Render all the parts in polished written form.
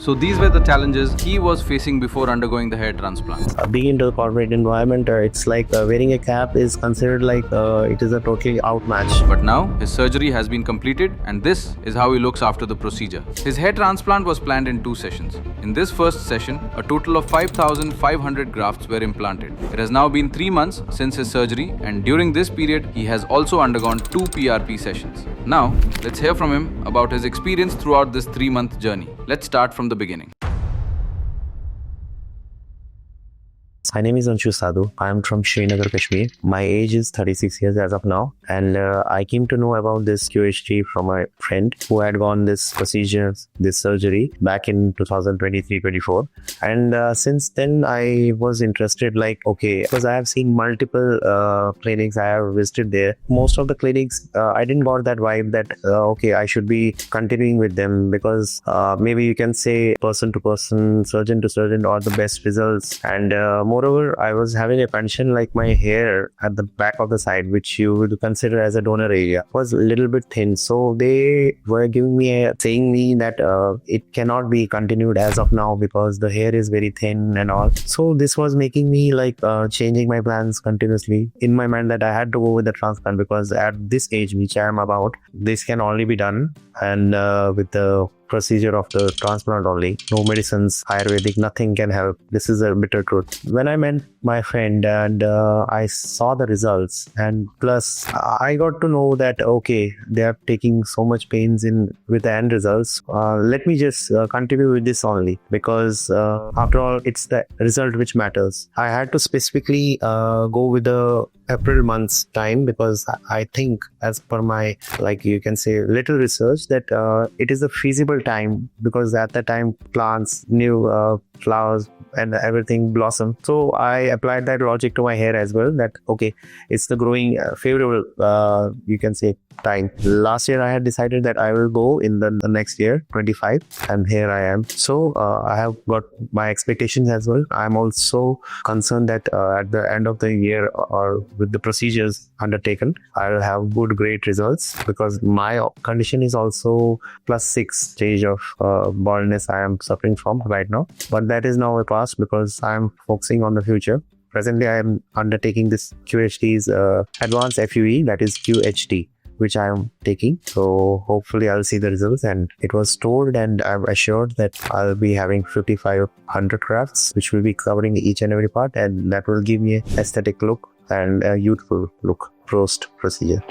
So these were the challenges he was facing before undergoing the hair transplant. Being into the corporate environment, it's like wearing a cap is considered like it is a totally outmatch. But now his surgery has been completed, and this is how he looks after the procedure. His hair transplant was planned in 2 sessions. In this first session, a total of 5,500 grafts were implanted. It has now been 3 months since his surgery, and during this period, he has also undergone 2 PRP sessions. Now, let's hear from him about his experience throughout this 3-month journey. Let's start from the beginning. My name is Anshu Sadhu. I am from Srinagar, Kashmir. My age is 36 years as of now, and I came to know about this QHT from my friend who had gone this procedure, this surgery back in 2023-24. And since then, I was interested, like, okay, because I have seen multiple clinics, I have visited there. Most of the clinics, I didn't got that vibe that, okay, I should be continuing with them, because maybe you can say person to person, surgeon to surgeon, or the best results. And moreover, I was having a pension, like my hair at the back of the side, which you would consider as a donor area, was a little bit thin. So they were giving me saying me that it cannot be continued as of now because the hair is very thin and all. So this was making me like changing my plans continuously in my mind, that I had to go with the transplant, because at this age which I am about, this can only be done and with the procedure of the transplant only. No medicines, Ayurvedic, nothing can help. This is a bitter truth. When I met my friend and I saw the results, and plus I got to know that, okay, they are taking so much pains in with the end results. Let me just continue with this only, because after all, it's the result which matters. I had to specifically go with the April month's time, because I think, as per my, like you can say, little research, that it is a feasible time, because at that time plants, new flowers and everything blossom. So I applied that logic to my hair as well, that okay, it's the growing favorable, you can say, time. Last year I had decided that I will go in the next year, 25, and here I am. So I have got my expectations as well. I'm also concerned that at the end of the year, or with the procedures undertaken, I will have good, great results, because my condition is also +6 stage of baldness I am suffering from right now. But that is now a past, because I am focusing on the future. Presently, I am undertaking this QHT's advanced FUE, that is QHT, which I am taking. So hopefully I'll see the results. And it was told, and I'm assured, that I'll be having 5,500 grafts, which will be covering each and every part, and that will give me an aesthetic look and a youthful look post procedure.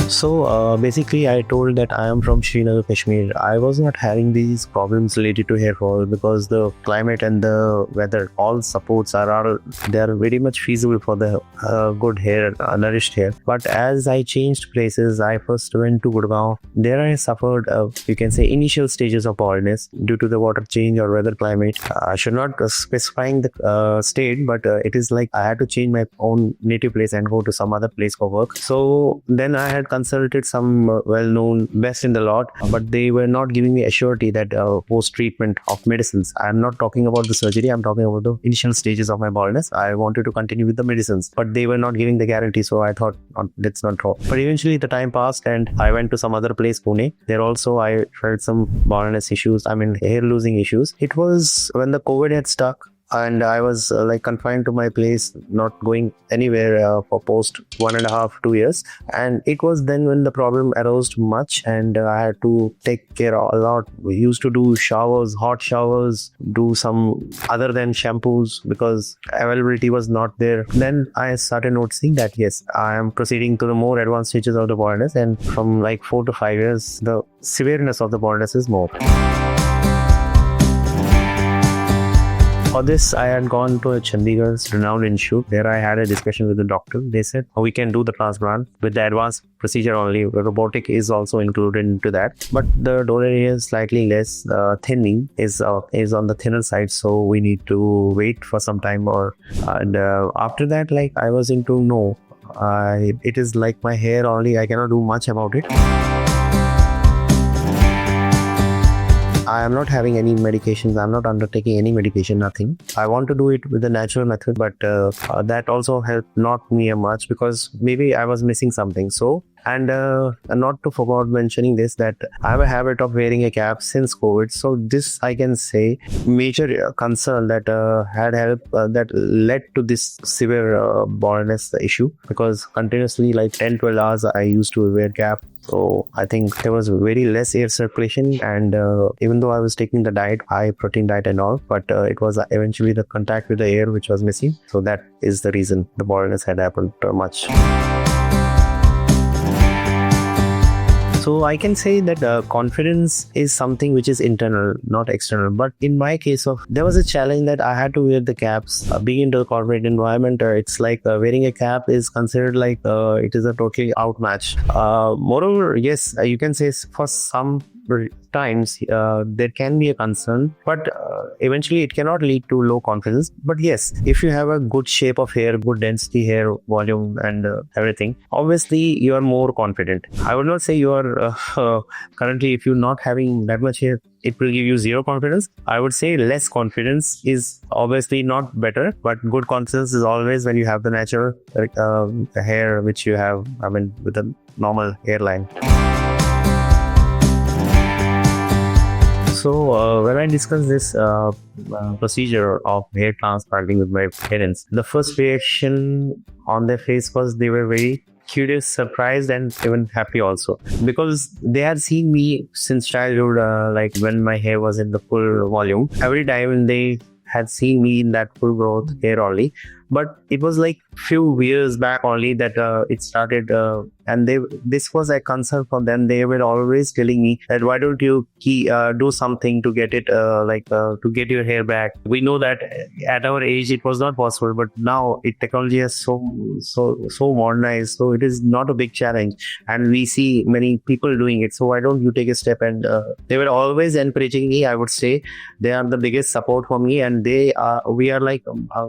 So basically, I told that I am from Srinagar, Kashmir. I was not having these problems related to hair fall, because the climate and the weather, all supports they are very much feasible for the good hair, nourished hair. But as I changed places, I first went to Gurgaon. There I suffered, you can say, initial stages of baldness due to the water change or weather climate. I should not specifying the state, but it is like I had to change my own native place and go to some other place for work. So then I had consulted some well-known best in the lot, but they were not giving me a surety that post-treatment of medicines. I'm not talking about the surgery, I'm talking about the initial stages of my baldness. I wanted to continue with the medicines, but they were not giving the guarantee, so I thought, let's not talk. But eventually the time passed, and I went to some other place, Pune. There also I felt some baldness issues, hair losing issues. It was when the COVID had stuck, and I was like confined to my place, not going anywhere for post 1.5-2 years. And it was then when the problem arose much, and I had to take care a lot. We used to do showers, hot showers, do some other than shampoos, because availability was not there. Then I started noticing that yes, I am proceeding to the more advanced stages of the baldness, and from like 4 to 5 years, the severeness of the baldness is more. For this, I had gone to a Chandigarh's renowned institute. There I had a discussion with the doctor. They said, we can do the transplant with the advanced procedure only. Robotic is also included into that. But the donor area is slightly less. Thinning is on the thinner side. So we need to wait for some time. And after that, like I was into no. It is like my hair only. I cannot do much about it. I am not having any medications. I'm not undertaking any medication, nothing. I want to do it with the natural method, but that also helped not me much because maybe I was missing something. So, and not to forget mentioning this, that I have a habit of wearing a cap since COVID. So this, I can say, major concern that had helped that led to this severe baldness issue, because continuously like 10-12 hours I used to wear cap. So I think there was very less air circulation, and even though I was taking the diet, high protein diet and all, but it was eventually the contact with the air which was missing. So that is the reason the baldness had happened much. So I can say that confidence is something which is internal, not external. But in my case, there was a challenge that I had to wear the caps. Being into the corporate environment, it's like wearing a cap is considered like it is a totally outmatch. Moreover, yes, you can say for some times there can be a concern, but eventually it cannot lead to low confidence. But yes, if you have a good shape of hair, good density hair volume and everything, obviously you are more confident. I would not say you are currently, if you're not having that much hair, it will give you zero confidence. I would say less confidence is obviously not better, but good confidence is always when you have the natural hair which you have, I mean, with a normal hairline. So when I discussed this procedure of hair transplanting with my parents, the first reaction on their face was they were very curious, surprised, and even happy also, because they had seen me since childhood, like when my hair was in the full volume. Every time they had seen me in that full growth hair only, but it was like few years back only that it started, and this was a concern for them. They were always telling me that why don't you do something to get it to get your hair back. We know that at our age it was not possible, but now technology has so modernized, so it is not a big challenge, and we see many people doing it. So why don't you take a step? And they were always encouraging me. I would say they are the biggest support for me, and we are like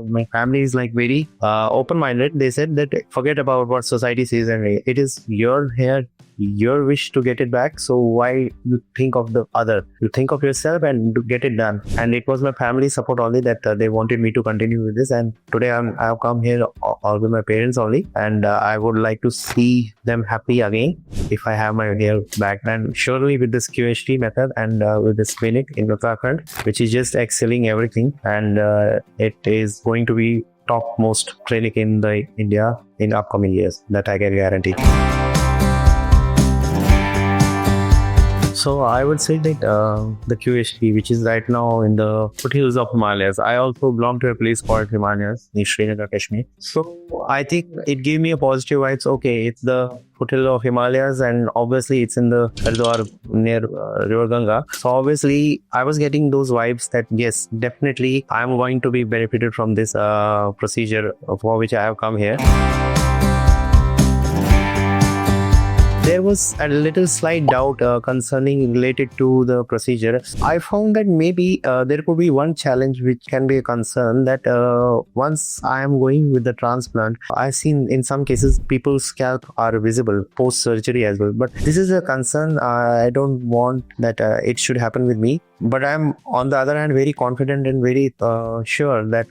my family is like very open-minded. They said that forget about what society says, and it is your hair, your wish to get it back. So why you think of the other? You think of yourself and to get it done. And it was my family support only that they wanted me to continue with this. And today I have come here all with my parents only, and I would like to see them happy again if I have my hair back. And surely with this QHT method and with this clinic in Uttarakhand, which is just excelling everything, and it is going to be topmost clinic in the India in upcoming years, that I can guarantee. So I would say that the QHT, which is right now in the foothills of Himalayas, I also belong to a place called Himalayas in Srinagar, Kashmir. So I think it gave me a positive vibes. Okay, it's the foothill of Himalayas, and obviously it's in the Haridwar near River Ganga. So obviously I was getting those vibes that yes, definitely I'm going to be benefited from this procedure for which I have come here. There was a little slight doubt concerning related to the procedure. I found that maybe there could be one challenge which can be a concern, that once I am going with the transplant, I've seen in some cases people's scalp are visible post surgery as well. But this is a concern. I don't want that it should happen with me. But I'm on the other hand very confident and very sure that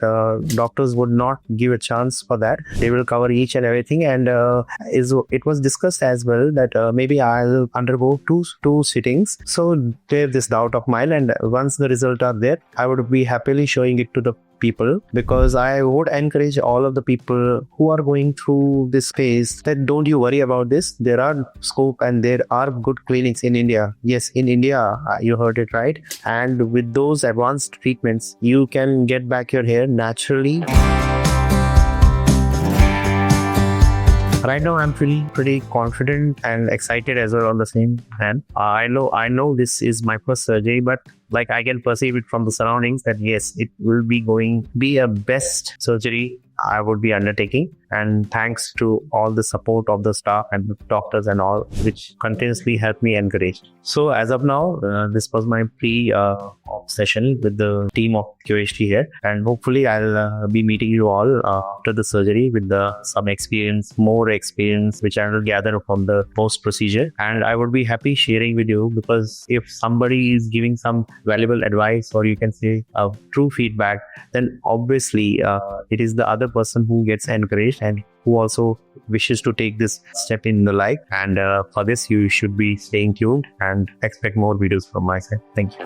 doctors would not give a chance for that. They will cover each and everything, and it was discussed as well that maybe I'll undergo two sittings. So clear this doubt of mine, and once the results are there, I would be happily showing it to the people, because I would encourage all of the people who are going through this phase that don't you worry about this. There are scope and there are good clinics in India. Yes, in India, you heard it right. And with those advanced treatments, you can get back your hair naturally. Right now, I'm feeling pretty confident and excited as well on the same hand. I know this is my first surgery, but like I can perceive it from the surroundings that yes, it will be a best surgery I would be undertaking. and thanks to all the support of the staff and the doctors and all, which continuously helped me encourage. So as of now, this was my pre-op session with the team of QHT here, and hopefully I'll be meeting you all after the surgery with some experience, more experience, which I will gather from the post procedure. And I would be happy sharing with you, because if somebody is giving some valuable advice, or you can say true feedback, then obviously it is the other person who gets encouraged and who also wishes to take this step in the life. And for this, you should be staying tuned and expect more videos from my side. Thank you.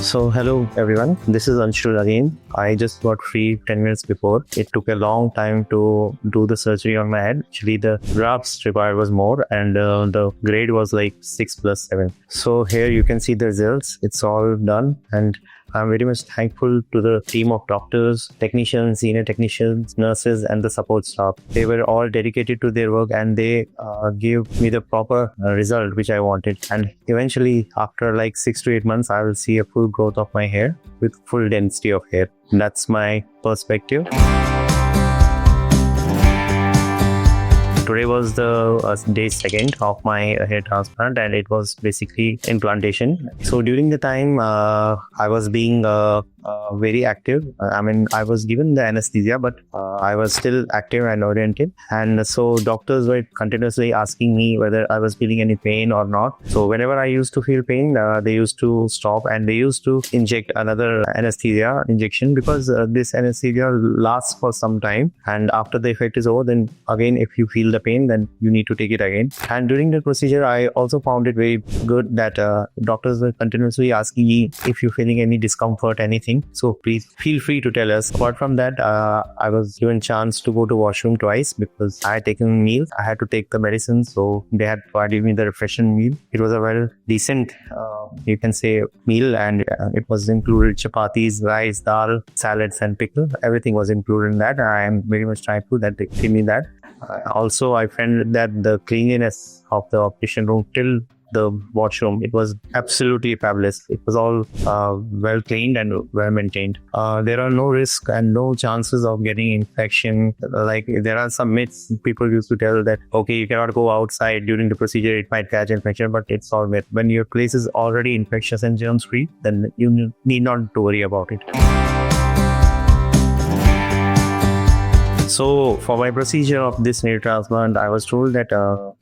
So hello everyone, this is Anshul again. I just got free 10 minutes before. It took a long time to do the surgery on my head. Actually, the grafts required was more, and the grade was like 6+7. So here you can see the results. It's all done, and I'm very much thankful to the team of doctors, technicians, senior technicians, nurses, and the support staff. They were all dedicated to their work, and they gave me the proper result which I wanted. And eventually, after like 6 to 8 months, I will see a full growth of my hair with full density of hair. That's my perspective. Today was the day 2nd of my hair transplant, and it was basically implantation. So during the time, I was being very active. I was given the anesthesia, but I was still active and oriented. And so doctors were continuously asking me whether I was feeling any pain or not. So whenever I used to feel pain, they used to stop and they used to inject another anesthesia injection, because this anesthesia lasts for some time. And after the effect is over, then again, if you feel the pain, then you need to take it again. And during the procedure, I also found it very good that doctors were continuously asking me if you're feeling any discomfort, anything. So please feel free to tell us. Apart from that, I was given chance to go to washroom twice because I had taken meals. I had to take the medicine, so they had provided me the refreshing meal. It was a well decent, you can say, meal, and it was included chapatis, rice, dal, salads, and pickle. Everything was included in that. I am very much thankful that they gave me that. Also, I found that the cleanliness of the operation room till the washroom, it was absolutely fabulous. It was all well cleaned and well maintained. There are no risks and no chances of getting infection. Like, there are some myths people used to tell that, okay, you cannot go outside during the procedure, it might catch infection, but it's all myth. When your place is already infectious and germs free, then you need not to worry about it. So for my procedure of this hair transplant, I was told that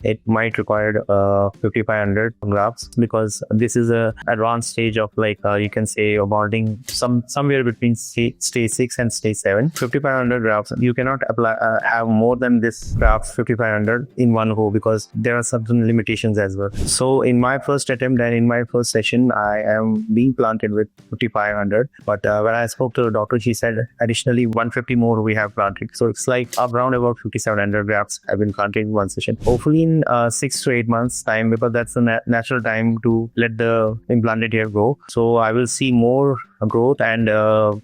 it might require 5,500 grafts, because this is a advanced stage of, like, you can say, bonding somewhere between stage 6 and stage 7. 5,500 grafts. You cannot apply have more than this grafts 5,500 in one go, because there are certain limitations as well. So in my first attempt and in my first session, I am being planted with 5,500. But when I spoke to the doctor, she said additionally 150 more we have planted. So it's like around about 5,700 grafts have been planted in one session. Hopefully in 6 to 8 months time, because that's the natural time to let the implanted hair grow. So I will see more growth and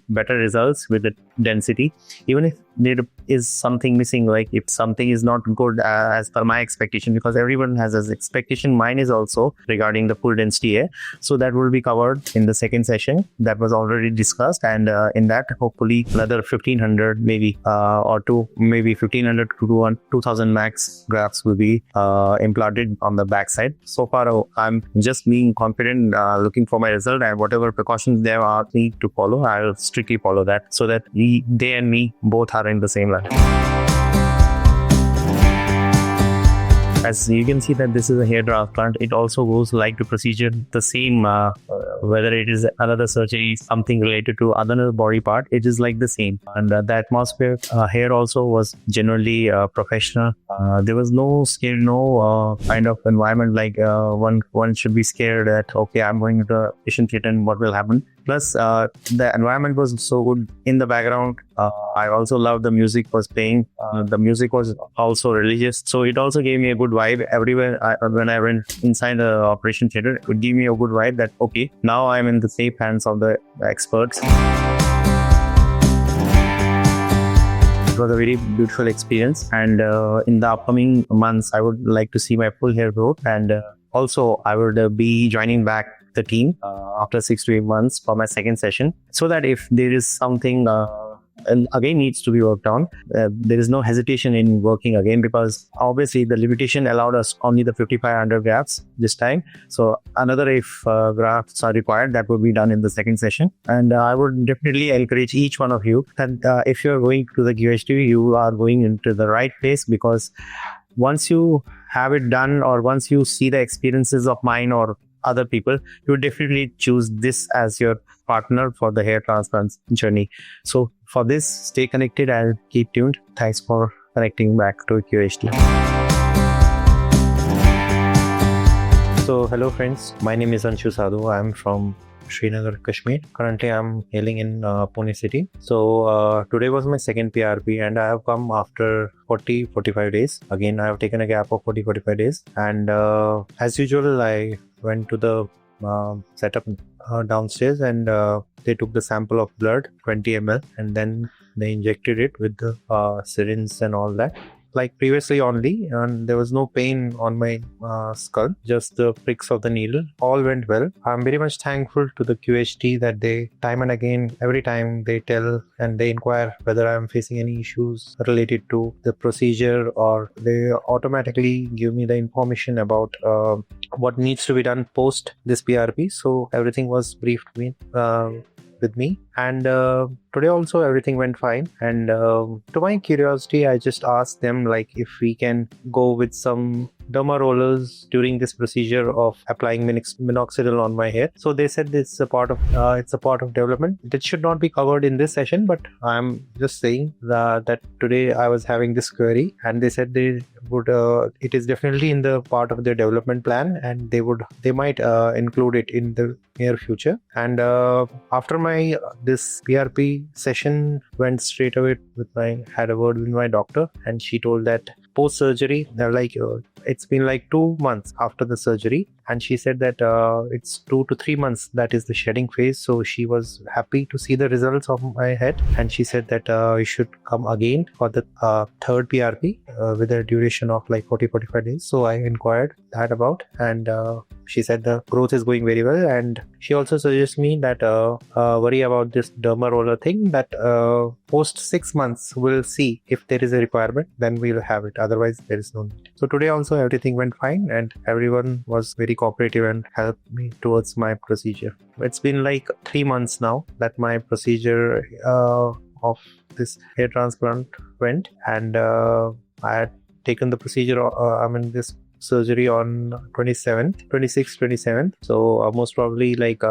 better results with the density. Even if there is something missing, like if something is not good as per my expectation, because everyone has his expectation, mine is also regarding the full density hair. So that will be covered in the second session that was already discussed, and in that hopefully another 1,500 maybe or maybe 1,500 to 2,000 max grafts will be implanted on the backside. So far I'm just being confident, looking for my result, and whatever precautions there are need to follow, I'll strictly follow that, so that they and me both are in the same line. As you can see that this is a hair transplant, it also goes like the procedure the same, whether it is another surgery, something related to another body part, it is like the same. And the atmosphere here also was generally professional. There was no scare, no kind of environment like one should be scared that, okay, I'm going to the patient theater and what will happen. Plus, the environment was so good in the background. I also loved the music was playing. The music was also religious. So it also gave me a good vibe. Everywhere when I went inside the operation theater, it would give me a good vibe that, okay, now I'm in the safe hands of the experts. It was a very beautiful experience. And in the upcoming months, I would like to see my full hair growth. And also, I would be joining back the team after 6 to 8 months for my second session, so that if there is something again needs to be worked on. There is no hesitation in working again, because obviously the limitation allowed us only the 5500 grafts this time. So another if grafts are required, that will be done in the second session. And I would definitely encourage each one of you that if you're going to the QHT, you are going into the right place, because once you have it done, or once you see the experiences of mine or other people, you definitely choose this as your partner for the hair transplant journey. So for this, stay connected and keep tuned. Thanks for connecting back to QHT. So hello friends, my name is Anshu Sadhu. I'm from Srinagar, Kashmir. Currently, I'm hailing in Pune city. So today was my second PRP, and I have come after 40-45 days. Again, I have taken a gap of 40-45 days, and as usual, I went to the setup downstairs, and they took the sample of blood, 20 ml, and then they injected it with the syringe and all that. Like previously only, and there was no pain on my skull, just the pricks of the needle. All went well. I'm very much thankful to the QHT that they time and again, every time they tell and they inquire whether I'm facing any issues related to the procedure, or they automatically give me the information about what needs to be done post this PRP. So everything was briefed with me, and today also everything went fine. And to my curiosity, I just asked them like if we can go with some derma rollers during this procedure of applying minoxidil on my hair. So they said it's a part of development. It should not be covered in this session, but I'm just saying that today I was having this query, and they said they would it is definitely in the part of their development plan, and they might include it in the near future. And after my this PRP session, went straight away had a word with my doctor, and she told that post surgery, it's been like 2 months after the surgery, and she said that it's 2 to 3 months that is the shedding phase. So she was happy to see the results of my head, and she said that you should come again for the third PRP with a duration of like 40-45 days. So I inquired that about, and she said the growth is going very well, and she also suggests me that worry about this derma roller thing, that post 6 months we'll see if there is a requirement, then we'll have it, otherwise there is no need. So today also everything went fine, and everyone was very cooperative and helped me towards my procedure. It's been like 3 months now that my procedure of this hair transplant went, and I had taken the procedure this surgery on 27th. So most probably like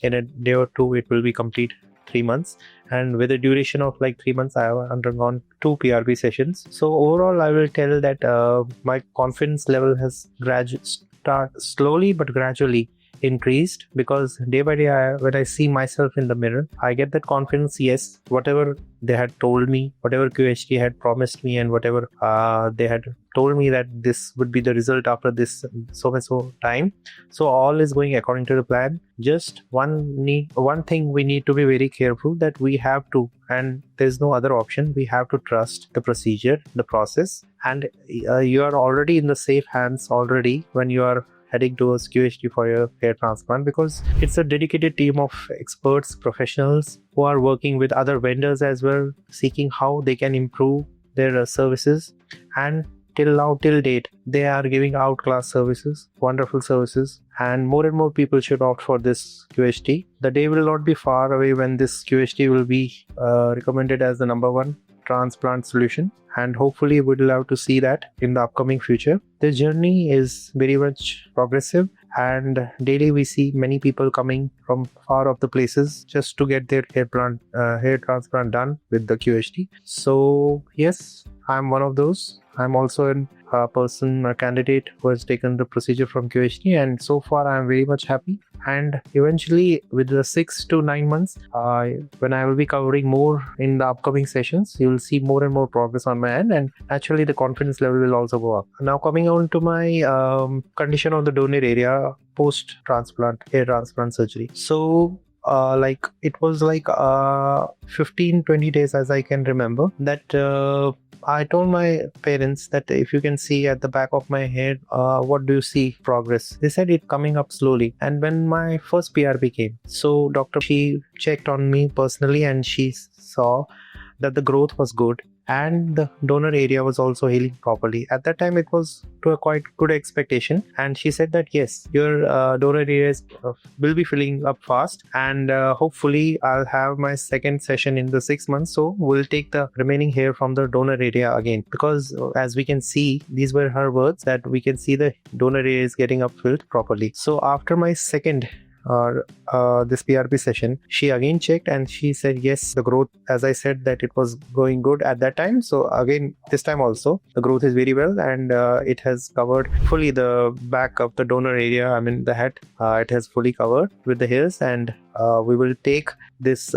in a day or two it will be complete 3 months, and with a duration of like 3 months I have undergone 2 PRP sessions. So overall I will tell that my confidence level has slowly but gradually increased, because day by day when I see myself in the mirror, I get that confidence. Yes, whatever they had told me, whatever QHT had promised me, and whatever they had told me that this would be the result after this so and so time, so all is going according to the plan. Just one thing we need to be very careful, that we have to, and there's no other option, we have to trust the procedure, the process, and you are already in the safe hands already when you are heading towards QHT for your hair transplant, because it's a dedicated team of experts, professionals who are working with other vendors as well, seeking how they can improve their services. And till date, they are giving outclass services, wonderful services, and more people should opt for this QHT. The day will not be far away when this QHT will be recommended as the #1 transplant solution, and hopefully we'd love to see that in the upcoming future. The journey is very much progressive, and daily we see many people coming from far off the places just to get their hair transplant done with the QHT. So yes, I'm one of those. I'm also a candidate who has taken the procedure from QHT, and so far I'm very much happy. And eventually, with the 6 to 9 months, when I will be covering more in the upcoming sessions, you will see more and more progress on my end, and naturally the confidence level will also go up. Now coming on to my condition of the donor area post transplant hair transplant surgery. So it was like 15-20 days, as I can remember, that I told my parents that if you can see at the back of my head, what do you see progress? They said it coming up slowly. And when my first PRP came, so doctor, she checked on me personally, and she saw that the growth was good and the donor area was also healing properly. At that time, it was to a quite good expectation, and she said that yes, your donor areas will be filling up fast, and hopefully I'll have my second session in the 6 months. So we'll take the remaining hair from the donor area again, because as we can see, these were her words, that we can see the donor area is getting up filled properly. So after my second this PRP session, she again checked and she said yes, the growth, as I said, that it was going good at that time. So again, this time also the growth is very well, and it has covered fully the back of the donor area. I mean the head, it has fully covered with the hairs, and we will take this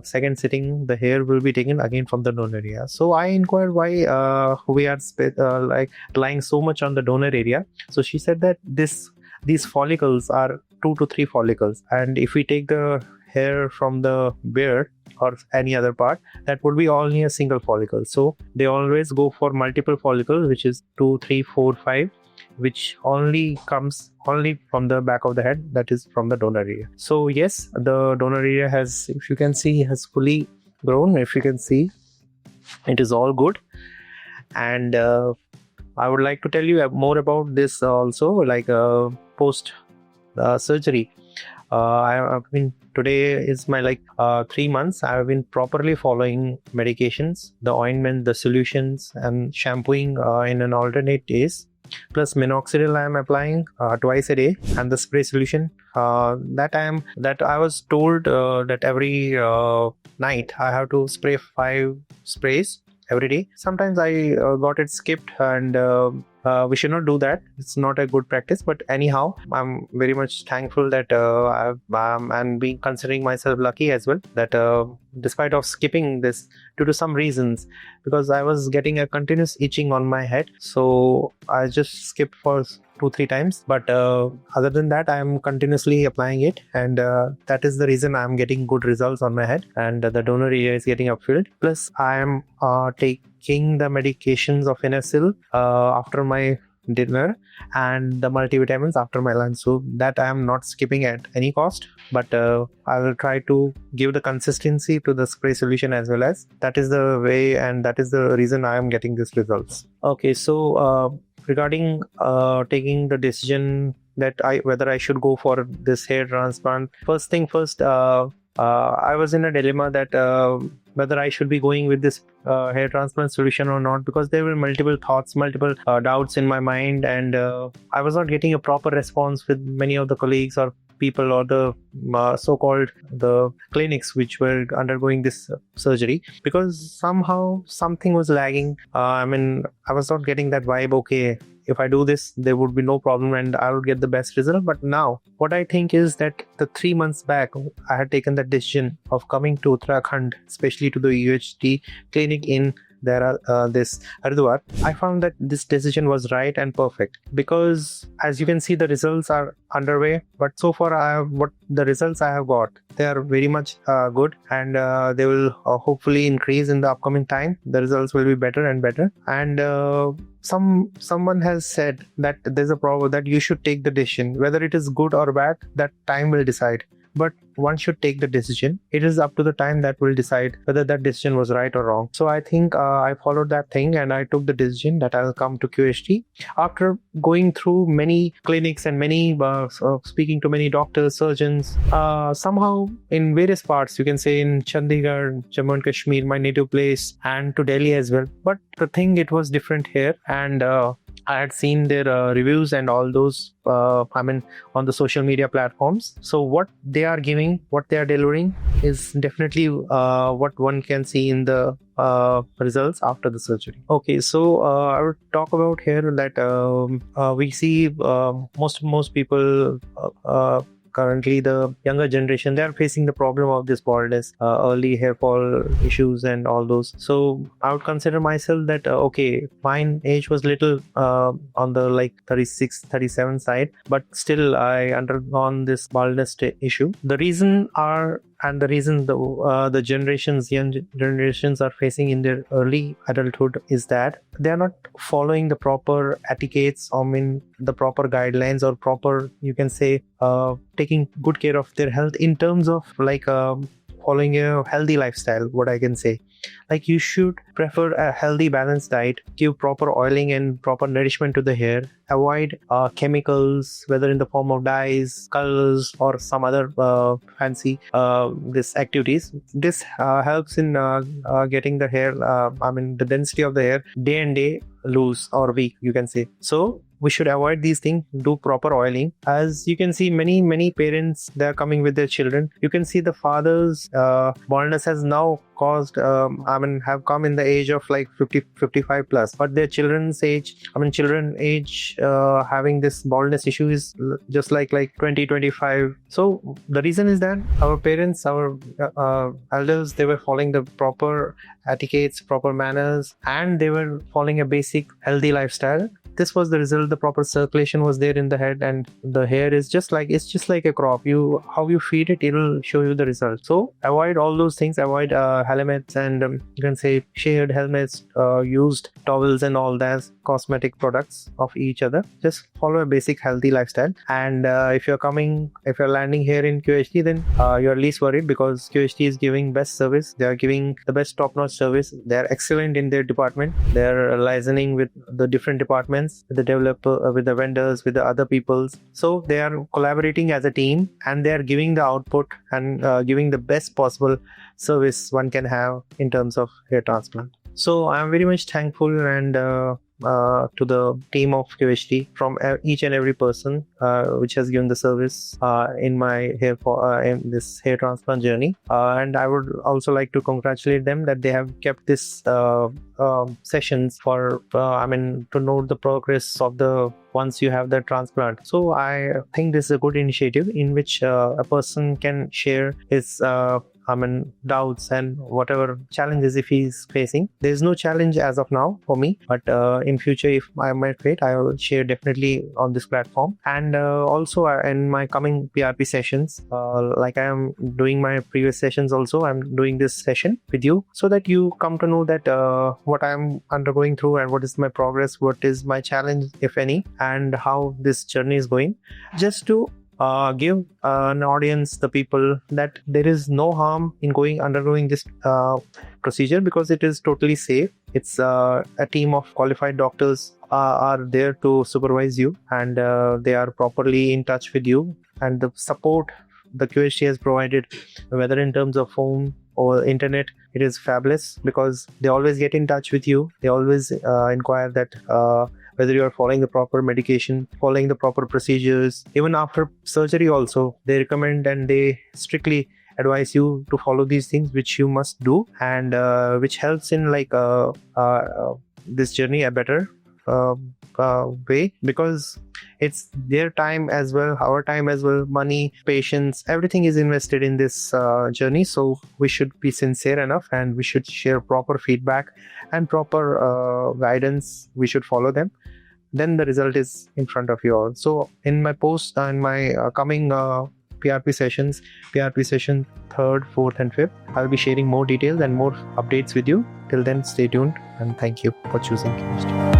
second sitting, the hair will be taken again from the donor area. So I inquired why we are like relying so much on the donor area. So she said that these follicles are 2 to 3 follicles, and if we take the hair from the beard or any other part, that would be only a single follicle. So they always go for multiple follicles, which is 2, 3, 4, 5, which only comes only from the back of the head, that is from the donor area. So yes, the donor area has, if you can see, has fully grown. If you can see, it is all good. And I would like to tell you more about this also, like post surgery. I mean, today is my 3 months. I have been properly following medications, the ointment, the solutions, and shampooing in an alternate days. Plus minoxidil I am applying twice a day, and the spray solution that I was told that every night I have to spray 5 sprays every day. Sometimes I got it skipped, and we should not do that. It's not a good practice. But anyhow, I'm very much thankful that and being considering myself lucky as well, that despite of skipping this due to some reasons, because I was getting a continuous itching on my head, so I just skipped for 2-3 times. But other than that, I'm continuously applying it, and that is the reason I'm getting good results on my head, and the donor area is getting upfilled. Plus I am taking the medications of Inesil after my dinner, and the multivitamins after my lunch, so that I am not skipping at any cost. But I will try to give the consistency to the spray solution as well, as that is the way, and that is the reason I am getting these results. Okay, so regarding taking the decision that whether I should go for this hair transplant, first thing first, I was in a dilemma that whether I should be going with this hair transplant solution or not, because there were multiple thoughts, multiple doubts in my mind, and I was not getting a proper response with many of the colleagues or people, or the so-called the clinics which were undergoing this surgery, because somehow something was lagging. I mean, I was not getting that vibe, okay, if I do this, there would be no problem and I would get the best result. But now, what I think is that the 3 months back, I had taken the decision of coming to Uttarakhand, especially to the QHT clinic in this Haridwar. I found that this decision was right and perfect, because as you can see, the results are underway. But so far, what the results I have got, they are very much good, and they will hopefully increase in the upcoming time. The results will be better and better. And someone has said that there's a problem that you should take the decision, whether it is good or bad, that time will decide. But one should take the decision. It is up to the time that will decide whether that decision was right or wrong. So I think I followed that thing, and I took the decision that I'll come to QHT. After going through many clinics and many speaking to many doctors, surgeons, somehow in various parts, you can say in Chandigarh, Jammu and Kashmir, my native place, and to Delhi as well. But the thing, it was different here, and I had seen their reviews and all those, on the social media platforms. So what they are giving, what they are delivering is definitely what one can see in the results after the surgery. Okay, so I would talk about here that we see most people currently, the younger generation, they are facing the problem of this baldness, early hair fall issues and all those. So I would consider myself that okay, mine age was little on the 36, 37 side, but still I undergone this baldness issue. The reason the young generations are facing in their early adulthood is that they are not following the proper etiquettes, the proper guidelines, or proper, you can say, taking good care of their health in terms of following a healthy lifestyle, what I can say. like you should prefer a healthy balanced diet, give proper oiling and proper nourishment to the hair, avoid chemicals, whether in the form of dyes, colors, or some other fancy this activities. This helps in getting the hair, the density of the hair day and day loose or weak, you can say. So we should avoid these things, do proper oiling. As you can see, many parents, they are coming with their children. You can see the father's baldness has now caused have come in the age of like 55 plus, but their children's age, having this baldness issue is just like 20-25. So the reason is that our parents, our elders, they were following the proper etiquettes, proper manners, and they were following a basic healthy lifestyle. This was the result. The proper circulation was there in the head, and the hair is just like a crop. How you feed it, it'll show you the result. So avoid all those things. Avoid helmets and you can say shared helmets, used towels and all that cosmetic products of each other. Just follow a basic healthy lifestyle. And if you're landing here in QHT, then you're least worried, because QHT is giving best service. They are giving the best top-notch service. They are excellent in their department. They're licensing with the different departments, with the developer, with the vendors, with the other peoples. So they are collaborating as a team, and they are giving the output and giving the best possible service one can have in terms of hair transplant. So I am very much thankful and to the team of QHT, from each and every person which has given the service in my in this hair transplant journey. And I would also like to congratulate them that they have kept this sessions for to note the progress of the once you have the transplant. So I think this is a good initiative in which a person can share his doubts and whatever challenges if he's facing. There's no challenge as of now for me, but in future, if I might wait, I will share definitely on this platform. And also in my coming PRP sessions, like I am doing my previous sessions also, I'm doing this session with you so that you come to know that what I'm undergoing through and what is my progress, what is my challenge, if any, and how this journey is going, just to give an audience, the people, that there is no harm in undergoing this procedure, because it is totally safe. It's a team of qualified doctors are there to supervise you, and they are properly in touch with you, and the support the QHT has provided, whether in terms of phone or internet, it is fabulous, because they always get in touch with you. They always inquire that whether you are following the proper medication, following the proper procedures. Even after surgery also, they recommend and they strictly advise you to follow these things, which you must do, and which helps in this journey a better way, because it's their time as well, our time as well, money, patience, everything is invested in this journey. So we should be sincere enough, and we should share proper feedback and proper guidance. We should follow them. Then the result is in front of you all. So in my coming PRP sessions, PRP session 3rd, 4th and 5th, I'll be sharing more details and more updates with you. Till then, stay tuned, and thank you for choosing QHT.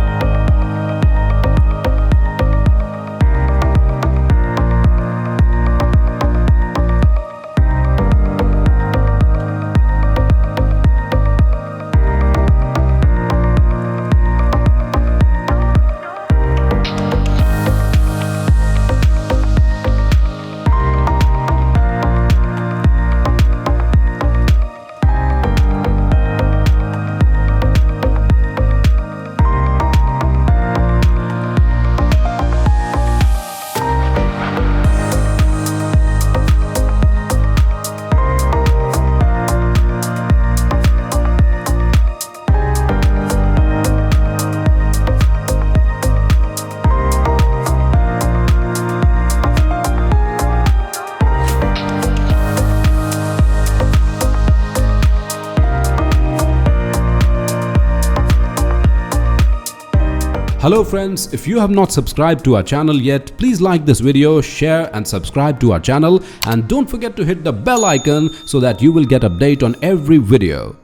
Hello friends, if you have not subscribed to our channel yet, please like this video, share and subscribe to our channel, and don't forget to hit the bell icon so that you will get update on every video.